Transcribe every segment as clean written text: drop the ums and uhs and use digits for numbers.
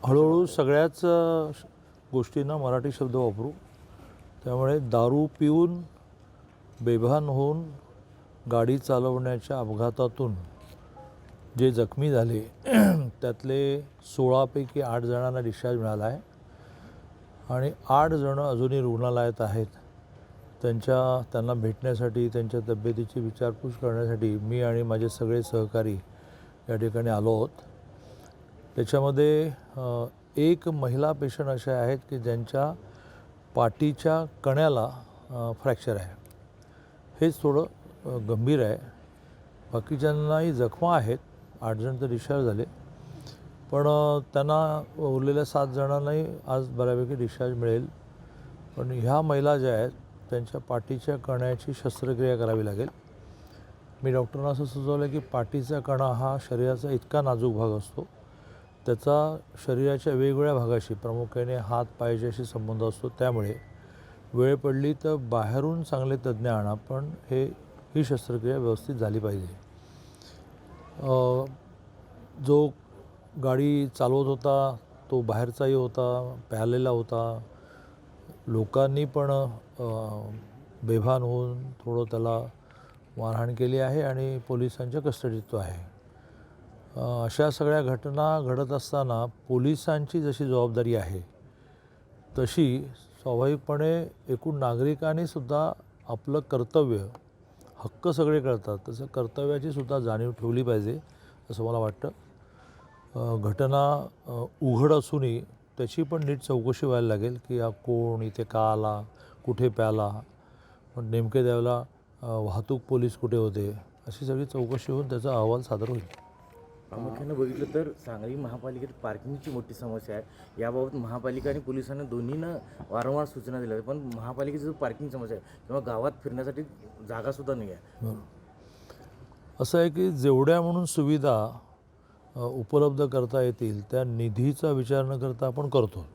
हळूहळू सगळ्याच गोष्टींना मराठी शब्द वापरू. त्यामुळे दारू पिऊन बेभान होऊन गाडी चालवण्याच्या अपघातातून जे जखमी झाले त्यातले 16पैकी 8 जणांना डिस्चार्ज मिळाला आहे आणि 8 जणं अजूनही रुग्णालयात आहेत. त्यांना भेटण्यासाठी, त्यांच्या तब्येतीची विचारपूस करण्यासाठी मी आणि माझे सगळे सहकारी या ठिकाणी आलो आहोत. त्याच्यामध्ये एक महिला पेशंट असे आहेत की ज्यांच्या पाठीच्या कण्याला फ्रॅक्चर आहे. हेच थोडं गंभीर आहे. बाकीच्यांनाही जखमा आहेत. 8 जण तर डिस्चार्ज झाले, पण त्यांना उरलेल्या 7 जणांनाही आज बऱ्यापैकी डिस्चार्ज मिळेल. पण ह्या महिला ज्या आहेत त्यांच्या पाठीच्या कण्याची शस्त्रक्रिया करावी लागेल. मी डॉक्टरांना असं सुचवलं की पाठीचा कणा हा शरीराचा इतका नाजूक भाग असतो, त्याचा शरीराच्या वेगवेगळ्या भागाशी प्रामुख्याने हात पायाशी संबंध असतो. त्यामुळे वेळ पडली तर बाहेरून चांगले तज्ज्ञ आणा, पण ही शस्त्रक्रिया व्यवस्थित झाली पाहिजे. जो गाडी चालवत होता तो बाहेरचाही होता, प्यालेला होता. लोकांनी पण बेभान होऊन थोडं त्याला मारहाण केली आहे आणि पोलिसांच्या कस्टडीत तो आहे. अशा सगळ्या घटना घडत असताना पोलिसांची जशी जबाबदारी आहे तशी स्वाभाविकपणे एकूण नागरिकांनीसुद्धा आपलं कर्तव्य, हक्क सगळे कळतात तसं कर्तव्याची सुद्धा जाणीव ठेवली पाहिजे असं मला वाटतं. घटना उघड असूनही त्याची पण नीट चौकशी व्हायला लागेल की हा कोण, इथे का आला, कुठे प्याला, पण नेमके त्यावेळेला वाहतूक पोलीस कुठे होते, अशी सगळी चौकशी होऊन त्याचा अहवाल सादर होईल. प्रामुख्याने बघितलं तर सांगली महापालिकेत पार्किंगची मोठी समस्या आहे. याबाबत महापालिका आणि पोलिसांना दोन्हीनं वारंवार सूचना दिल्या, पण महापालिकेची जो पार्किंग समस्या आहे किंवा गावात फिरण्यासाठी जागासुद्धा नाही आहे. असं आहे की जेवढ्या म्हणून सुविधा उपलब्ध करता येतील त्या निधीचा विचार न करता आपण करतो.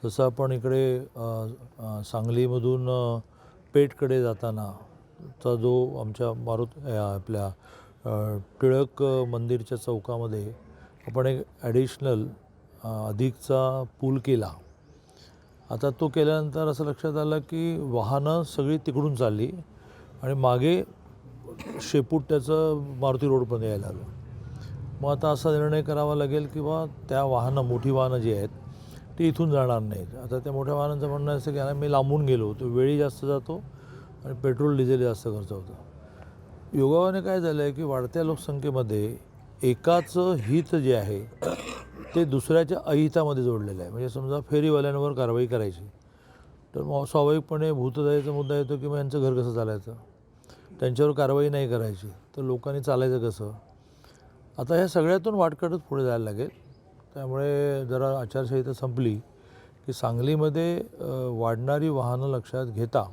जसं आपण इकडे सांगलीमधून पेठकडे जाताना चा जो आमच्या आपल्या टिळक मंदिरच्या चौकामध्ये आपण एक ॲडिशनल अधिकचा पूल केला. आता तो केल्यानंतर असं लक्षात आलं की वाहनं सगळी तिकडून चालली आणि मागे शेपूट त्याचं मारुती रोडपर्यंत यायला आलं. मग आता असा निर्णय करावा लागेल की बा त्या मोठी वाहनं जी आहेत ती इथून जाणार नाहीत. आता त्या मोठ्या वाहनांचं म्हणणं असं की मी लांबून गेलो तो वेळही जास्त जातो आणि पेट्रोल डिझेल जास्त खर्च होतो. योगाने काय झालं आहे की वाढत्या लोकसंख्येमध्ये एकाचं हित जे आहे ते दुसऱ्याच्या अहितामध्ये जोडलेलं आहे. म्हणजे समजा फेरीवाल्यांवर कारवाई करायची तर मग स्वाभाविकपणे भूतदयेचा मुद्दा येतो की मग यांचं घर कसं चालायचं, त्यांच्यावर कारवाई नाही करायची तर लोकांनी चालायचं कसं. आता ह्या सगळ्यातून वाट काढत पुढे जायला लागेल. त्यामुळे जरा आचारसंहिता संपली की सांगलीमध्ये वाढणारी वाहनं लक्षात घेता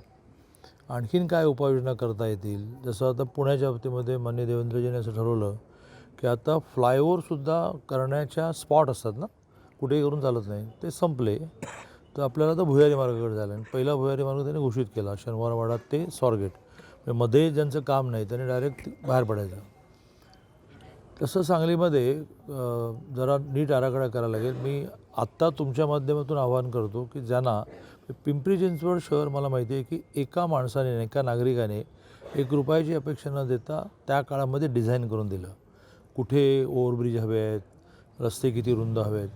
आणखीन काय उपाययोजना करता येतील. जसं आता पुण्याच्या बाबतीमध्ये माननीय देवेंद्रजींनी असं ठरवलं की आता फ्लायओव्हरसुद्धा करण्याच्या स्पॉट असतात ना, कुठेही करून चालत नाही, ते संपले. तर आपल्याला तर भुयारी मार्गाकडे झालं आणि पहिला भुयारी मार्ग त्यांनी घोषित केला शनिवारवाडा ते स्वारगेट. मध्ये ज्यांचं काम नाही त्यांनी डायरेक्ट बाहेर पडायचं. तसं सांगलीमध्ये जरा नीट आराखडा करायला लागेल. मी आत्ता तुमच्या माध्यमातून आवाहन करतो की ज्यांना पिंपरी चिंचवड शहर मला माहिती आहे की एका माणसाने, एका नागरिकाने 1 रुपयाची अपेक्षा न देता त्या काळामध्ये डिझाईन करून दिलं. कुठे ओव्हरब्रिज हवे आहेत, रस्ते किती रुंद हवेत.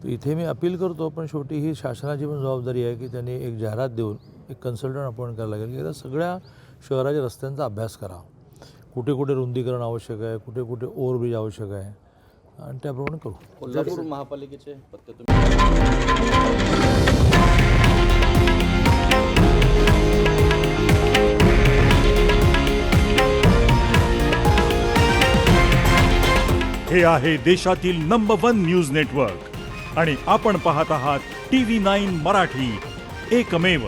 तर इथे मी अपील करतो, पण शेवटी ही शासनाची पण जबाबदारी आहे की त्यांनी एक जाहिरात देऊन एक कन्सल्टंट अपॉइंट करायला लागेल की त्या सगळ्या शहराच्या रस्त्यांचा अभ्यास करा. कुठे कुठे रुंदीकरण आवश्यक आहे, कुठे कुठे ओव्हरब्रिज आवश्यक आहे आणि त्याप्रमाणे करू. कोल्हापूर महापालिकेचे पत्ते हे आहे देशातील नंबर 1 न्यूज नेटवर्क आणि आपण पाहत आहात TV9 मराठी, एकमेव.